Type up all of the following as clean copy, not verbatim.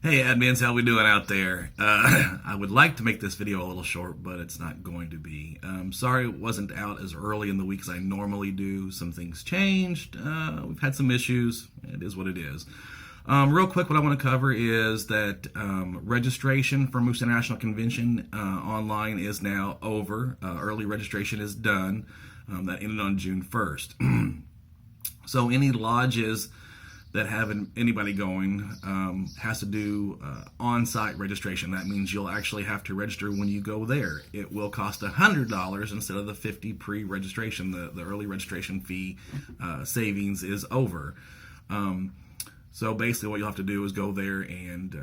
Hey admins, how we doing out there? I would like to make this video a little short, but it's not going to be. Sorry it wasn't out as early in the week as I normally do. Some things changed. We've had some issues. It is what it is. Real quick, what I want to cover is that registration for Moose International Convention online is now over. Early registration is done. That ended on June 1st. So any lodges that have anybody going has to do on-site registration. That means you'll actually have to register when you go there. It will cost $100 instead of the $50 pre-registration. The early registration fee savings is over. So basically what you'll have to do is go there and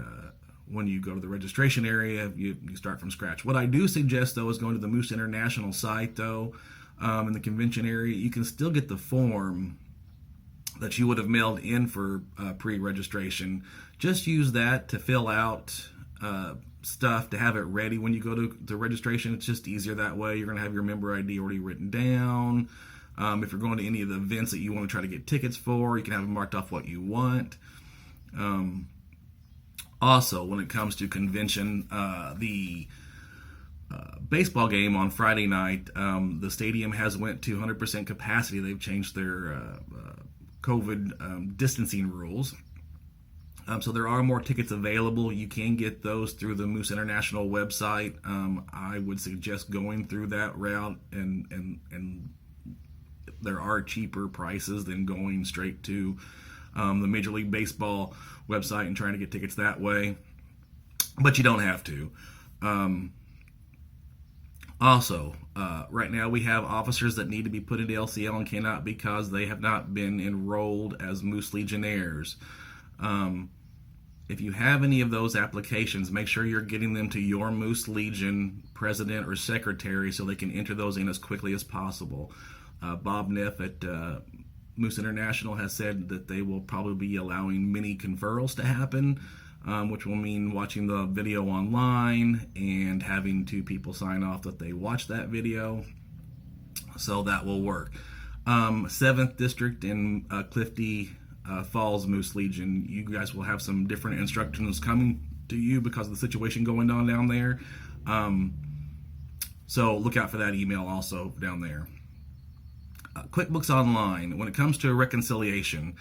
when you go to the registration area, you start from scratch. What I do suggest, though, is going to the Moose International site, though, in the convention area. You can still get the form that you would have mailed in for pre-registration. Just use that to fill out stuff to have it ready when you go to the registration. It's just easier that way. You're going to have your member ID already written down. If you're going to any of the events that you want to try to get tickets for, you can have them marked off what you want. Also, when it comes to convention, the baseball game on Friday night, the stadium has went to 100% capacity. They've changed their COVID distancing rules. So there are more tickets available. You can get those through the Moose International website. I would suggest going through that route, and there are cheaper prices than going straight to the Major League Baseball website and trying to get tickets that way. But you don't have to. Also, right now we have officers that need to be put into LCL and cannot because they have not been enrolled as Moose Legionnaires. If you have any of those applications, make sure you're getting them to your Moose Legion president or secretary so they can enter those in as quickly as possible. Bob Neff at Moose International has said that they will probably be allowing mini conferrals to happen, which will mean watching the video online and having two people sign off that they watched that video. So that will work. 7th District in Clifty Falls Moose Legion, you guys will have some different instructions coming to you because of the situation going on down there. So look out for that email also down there. QuickBooks Online, when it comes to a reconciliation,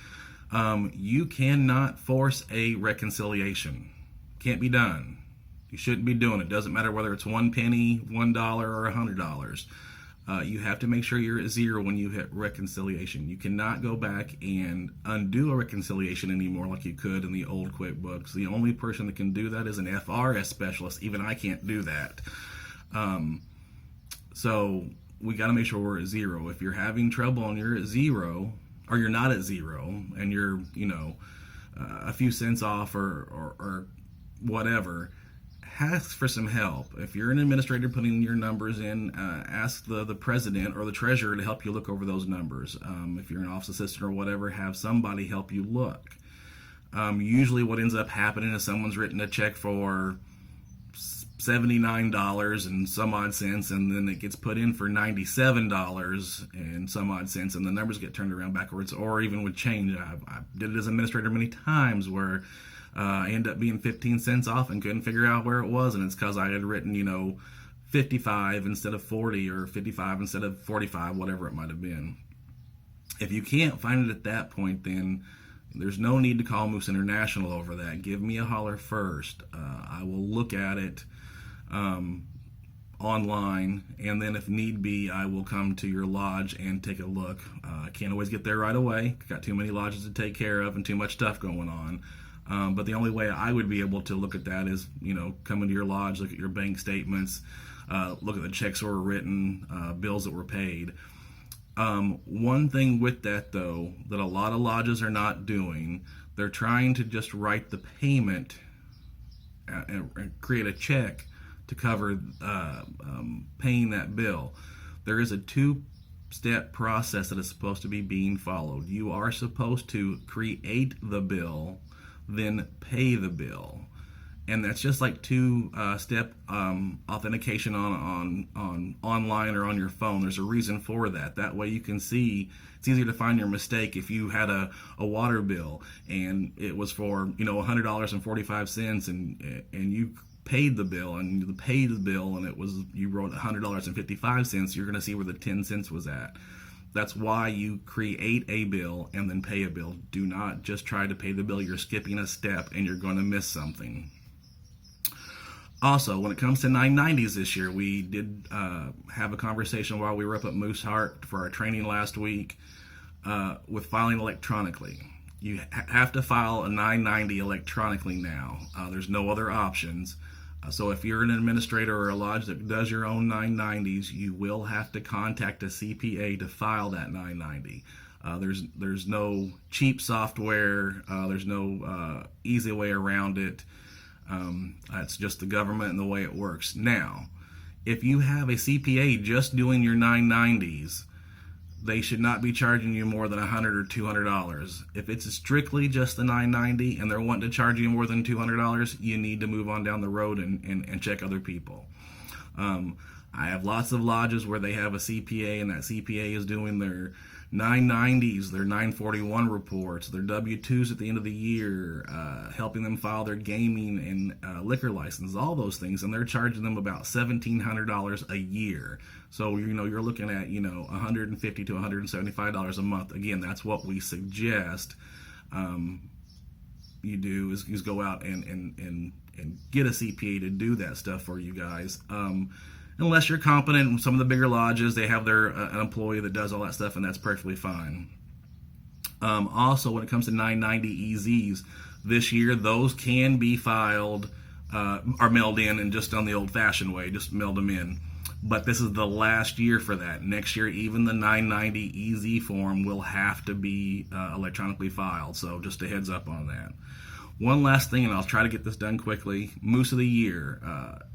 you cannot force a reconciliation. Can't be done. You shouldn't be doing it. Doesn't matter whether it's 1 penny, $1, or $100. You have to make sure you're at zero when you hit reconciliation. You cannot go back and undo a reconciliation anymore like you could in the old QuickBooks. The only person that can do that is an FRS specialist. Even I can't do that. So we got to make sure we're at zero. If you're having trouble and you're at zero, or you're not at zero, and you're, a few cents off or whatever, ask for some help. If you're an administrator putting your numbers in, ask the president or the treasurer to help you look over those numbers. If you're an office assistant or whatever, have somebody help you look. Usually what ends up happening is someone's written a check for $79 and some odd cents, and then it gets put in for $97 and some odd cents, and the numbers get turned around backwards, or even with change. I did it as administrator many times where I ended up being 15 cents off and couldn't figure out where it was, and it's because I had written 55 instead of 40 or 55 instead of 45, whatever it might have been. If you can't find it at that point, then there's no need to call Moose International over that. Give me a holler first. I will look at it online, and then if need be, I will come to your lodge and take a look. I can't always get there right away. Got too many lodges to take care of and too much stuff going on. But the only way I would be able to look at that is, come into your lodge, look at your bank statements, look at the checks that were written, bills that were paid. One thing with that, though, that a lot of lodges are not doing, they're trying to just write the payment and create a check to cover paying that bill. There is a 2-step process that is supposed to be being followed. You are supposed to create the bill, then pay the bill. and that's just like two-step authentication on online or on your phone. There's a reason for that. That way you can see, it's easier to find your mistake. If you had a water bill and it was for $100.45 and you paid the bill and it was, you wrote $100.55, you're going to see where the 10 cents was at. That's why you create a bill and then pay a bill. Do not just try to pay the bill. You're skipping a step and you're going to miss something. Also, when it comes to 990s this year, we did have a conversation while we were up at Moose Heart for our training last week with filing electronically. You have to file a 990 electronically now. There's no other options. So if you're an administrator or a lodge that does your own 990s, you will have to contact a CPA to file that 990. There's no cheap software. There's no easy way around it. That's just the government and the way it works. Now, if you have a CPA just doing your 990s, they should not be charging you more than $100 or $200. If it's strictly just the 990 and they're wanting to charge you more than $200, you need to move on down the road and check other people. I have lots of lodges where they have a CPA, and that CPA is doing their 990s, their 941 reports, their W-2s at the end of the year, helping them file their gaming and liquor license, all those things, and they're charging them about $1,700 a year. So you're looking at $150 to $175 a month. Again, that's what we suggest you do is go out and get a CPA to do that stuff for you guys. Unless you're competent. Some of the bigger lodges, they have their an employee that does all that stuff, and that's perfectly fine. Also, when it comes to 990 EZs, this year, those can be filed or mailed in and just done the old-fashioned way, just mailed them in. But this is the last year for that. Next year, even the 990 EZ form will have to be electronically filed, so just a heads up on that. One last thing, and I'll try to get this done quickly. Moose of the Year.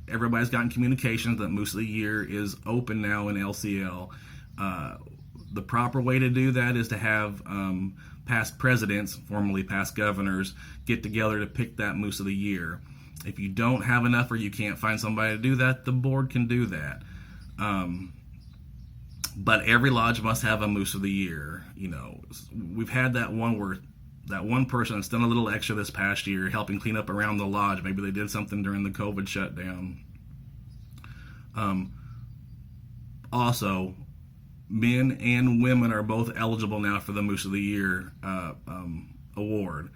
Everybody's gotten communications that Moose of the Year is open now in LCL. The proper way to do that is to have past presidents, formerly past governors, get together to pick that Moose of the Year. If you don't have enough or you can't find somebody to do that, the board can do that. But every lodge must have a Moose of the Year. We've had that one person that's done a little extra this past year helping clean up around the lodge. Maybe they did something during the COVID shutdown. Also, men and women are both eligible now for the Moose of the Year award.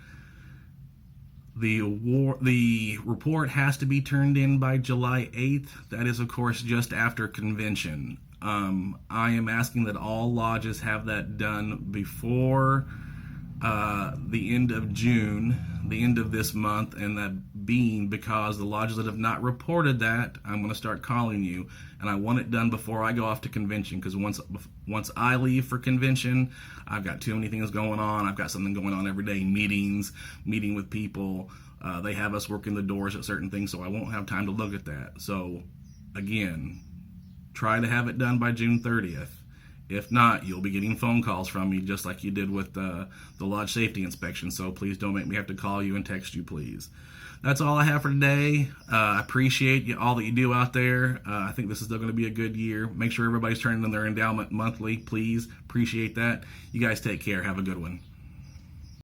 The report has to be turned in by July 8th. That is, of course, just after convention. I am asking that all lodges have that done before the end of June, the end of this month, and that being because the lodges that have not reported that, I'm going to start calling you, and I want it done before I go off to convention, because once I leave for convention, I've got too many things going on. I've got something going on every day, meeting with people. They have us working the doors at certain things, so I won't have time to look at that. So, again, try to have it done by June 30th. If not, you'll be getting phone calls from me just like you did with the lodge safety inspection. So please don't make me have to call you and text you, please. That's all I have for today. I appreciate all that you do out there. I think this is still going to be a good year. Make sure everybody's turning in their endowment monthly, please. Appreciate that. You guys take care. Have a good one.